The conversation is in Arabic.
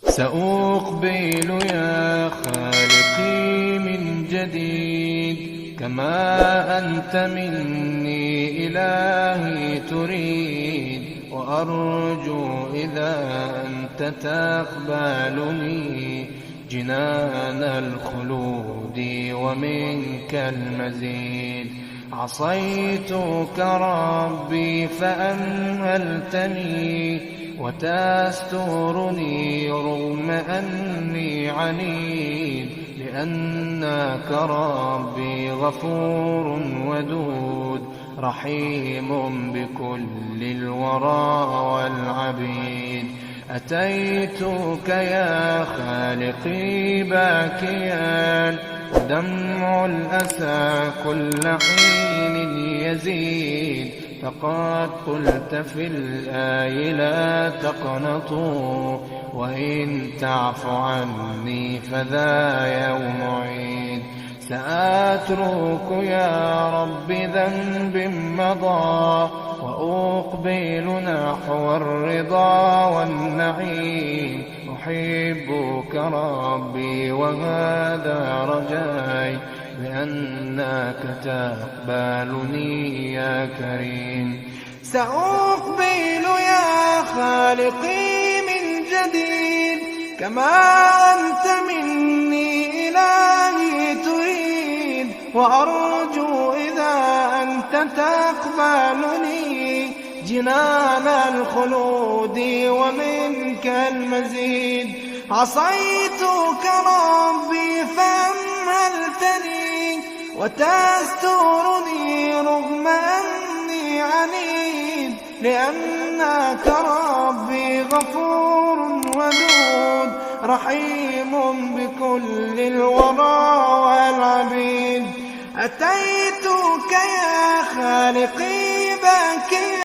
سأقبل يا خالقي من جديد كما أنت مني إلهي تريد، وأرجو إذا أنت تقبلني جنان الخلود ومنك المزيد. عصيتك ربي فأمهلتني وتسترني رغم أني عنيد، لأنك ربي غفور ودود رحيم بكل الورى والعبيد. أتيتك يا خالقي باكيا ودمع الأسى كل حين يزيد، فقد قلت في الآي لا تقنطوا وإن تعف عني فذا يوم عيد. سأترك يا رب ذنب مضى وأقبل نحو الرضا والنعيم. أحبك ربي وهذا رجاي بأنك تقبلني يا كريم. سأقبل يا خالقي من جديد كما أنت مني إلهي تريد، وأرجو إذا أنت تقبلني جنان الخلود ومنك المزيد. عصيتك ربي فأمهلتني وتسترني رغم أني عنيد، لأنك ربي غفور ودود رحيم بكل الورى والعبيد. أتيتك يا خالقي باكيا